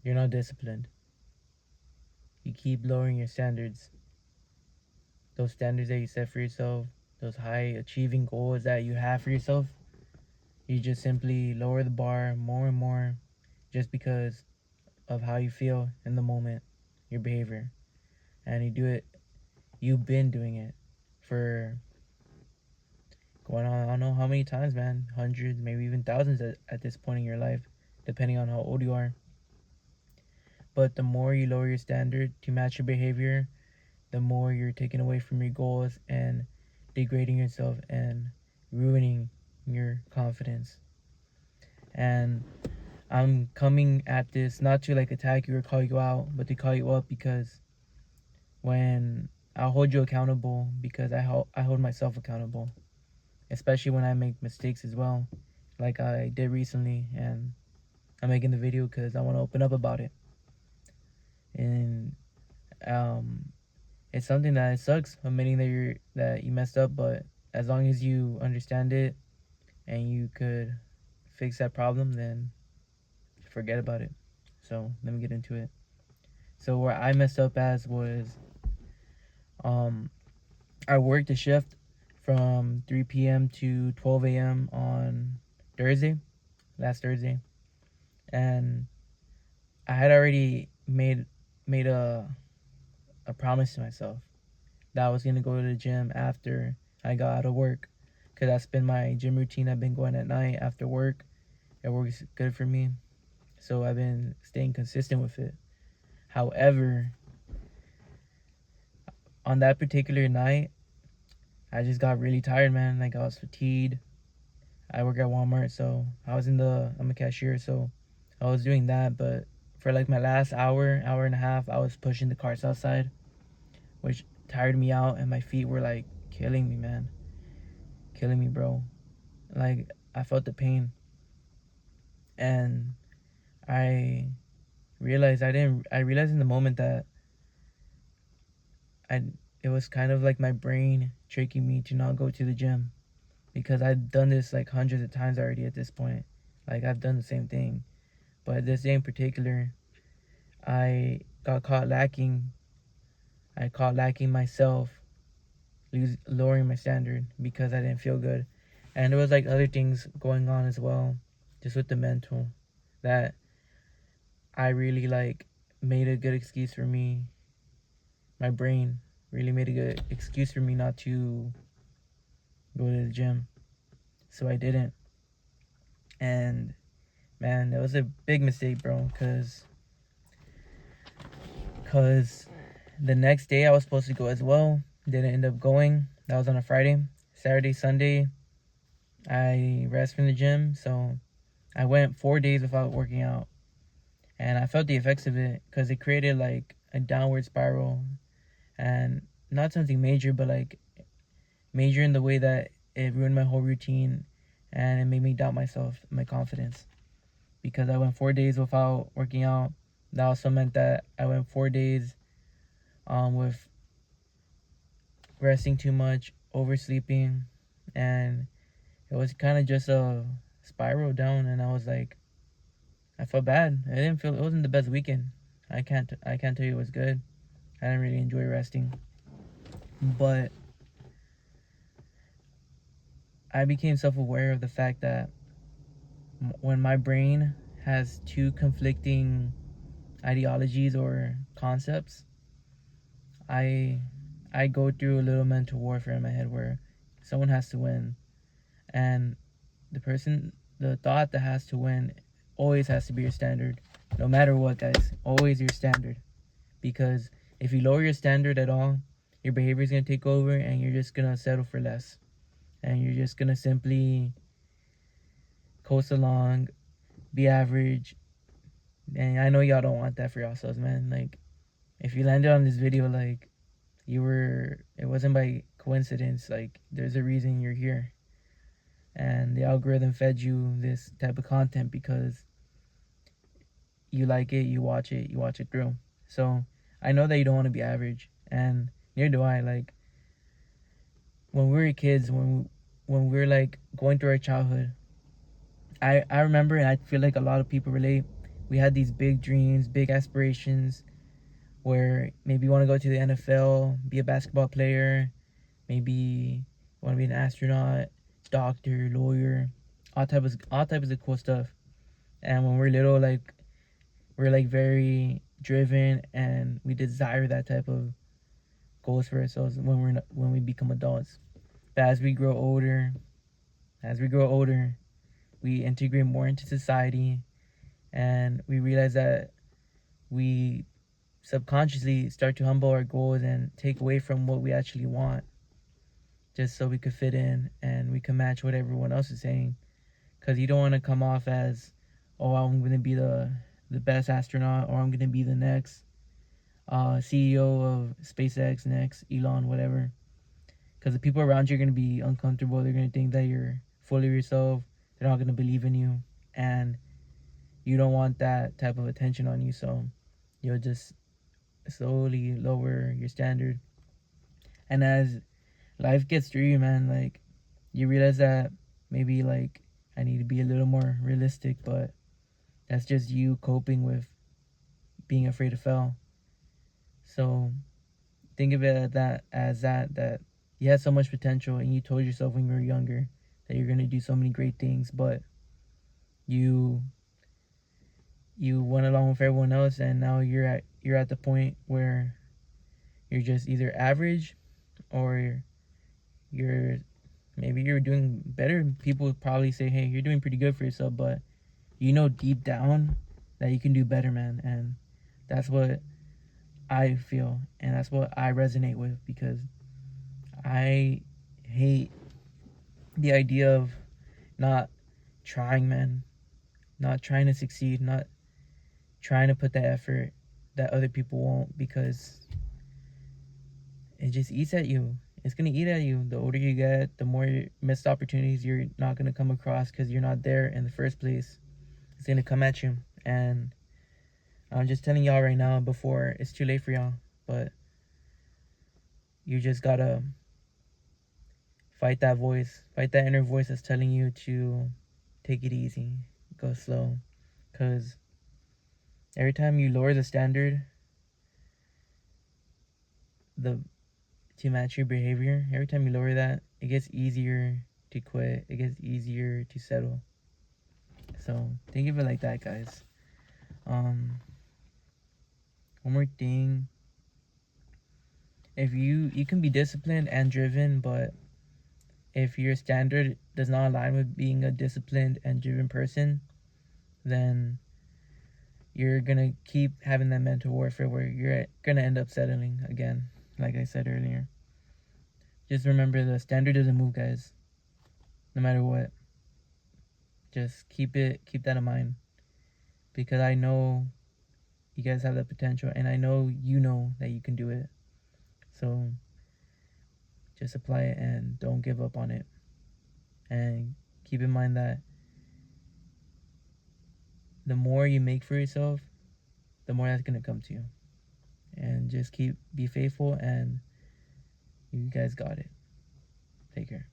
You're not disciplined. You keep lowering your standards. Those standards that you set for yourself, those high achieving goals that you have for yourself, you just simply lower the bar more and more just because of how you feel in the moment, your behavior. And you do it, you've been doing it for going on, I don't know how many times, man. Hundreds, maybe even thousands at this point in your life, depending on how old you are. But the more you lower your standard to match your behavior, the more you're taking away from your goals and degrading yourself and ruining your confidence. And I'm coming at this not to like attack you or call you out, but to call you up because when I'll hold you accountable because I hold myself accountable, especially when I make mistakes as well, like I did recently, and I'm making the video because I want to open up about it. And um, it's something that it sucks admitting that you messed up, but as long as you understand it and you could fix that problem, then forget about it. So let me get into it. So where I messed up as was um I worked a shift from 3 p.m. to 12 a.m. on Thursday, last Thursday, and I had already made a promise to myself that I was gonna go to the gym after I got out of work, cause that's been my gym routine. I've been going at night after work. It works good for me, so I've been staying consistent with it. However, on that particular night, I just got really tired, man. Like I was fatigued. I work at Walmart, so I'm a cashier, so I was doing that. But for like my last hour and a half, I was pushing the carts outside, which tired me out, and my feet were like killing me, man, killing me, bro. Like I felt the pain, and I I realized in the moment that I it was kind of like my brain tricking me to not go to the gym because I've done this like hundreds of times already at this point. Like I've done the same thing, but this day in particular, I got caught lacking. I caught lacking myself, lowering my standard because I didn't feel good, and there was like other things going on as well, just with the mental, that I really like made a good excuse for me. My brain really made a good excuse for me not to go to the gym, so I didn't. And man, that was a big mistake, bro, cause the next day I was supposed to go as well. Didn't end up going. That was on a Friday. Saturday, Sunday, I rest from the gym, so I went 4 days without working out, and I felt the effects of it because it created like a downward spiral, and not something major, but like major in the way that it ruined my whole routine, and it made me doubt myself, my confidence, because I went 4 days without working out. That also meant that I went 4 days with resting too much, oversleeping, and it was kind of just a spiral down. And I was like, I felt bad. It wasn't the best weekend. I can't tell you it was good. I didn't really enjoy resting, but I became self-aware of the fact that when my brain has two conflicting ideologies or concepts, I I go through a little mental warfare in my head where someone has to win, and the thought that has to win always has to be your standard, no matter what, guys. Always your standard, because if you lower your standard at all, your behavior is gonna take over, and you're just gonna settle for less, and you're just gonna simply coast along, be average. And I know y'all don't want that for yourselves, man. Like, if you landed on this video, like, it wasn't by coincidence. Like, there's a reason you're here. And the algorithm fed you this type of content because you like it, you watch it through. So, I know that you don't want to be average, and neither do I. Like, when we were kids, when we were like going through our childhood, I remember, and I feel like a lot of people relate, we had these big dreams, big aspirations, where maybe you want to go to the NFL, be a basketball player, maybe you want to be an astronaut, doctor, lawyer, all types of cool stuff. And when we're little, like we're like very driven, and we desire that type of goals for ourselves when we become adults. But as we grow older, we integrate more into society, and we realize that we subconsciously start to humble our goals and take away from what we actually want, just so we could fit in and we can match what everyone else is saying. Because you don't want to come off as, oh, I'm going to be the best astronaut, or I'm going to be the next CEO of SpaceX, next Elon, whatever. Because the people around you are going to be uncomfortable. They're going to think that you're full of yourself. They're not going to believe in you. And you don't want that type of attention on you. So you'll just slowly lower your standard. And as life gets through you, man, like you realize that maybe like I need to be a little more realistic, but that's just you coping with being afraid to fail. So think of it that you had so much potential, and you told yourself when you were younger that you're gonna do so many great things, but you went along with everyone else, and now you're at the point where you're just either average, or you're maybe you're doing better. People would probably say, hey, you're doing pretty good for yourself, but you know deep down that you can do better, man. And that's what I feel, and that's what I resonate with, because I hate the idea of not trying, man. Not trying to succeed, not trying to put the effort that other people won't, because it just eats at you. It's gonna eat at you. The older you get, the more missed opportunities you're not gonna come across because you're not there in the first place. It's gonna come at you, and I'm just telling y'all right now before it's too late for y'all. But you just gotta fight that voice, fight that inner voice that's telling you to take it easy, go slow, because every time you lower the standard, the to match your behavior, every time you lower that, it gets easier to quit. It gets easier to settle. So think of it like that, guys. One more thing. If you can be disciplined and driven, but if your standard does not align with being a disciplined and driven person, then you're gonna keep having that mental warfare where you're gonna end up settling again, like I said earlier. Just remember, the standard doesn't move, guys. No matter what. Just keep that in mind. Because I know you guys have that potential, and I know that you can do it. So just apply it and don't give up on it. And keep in mind that the more you make for yourself, the more that's gonna come to you. And just be faithful, and you guys got it. Take care.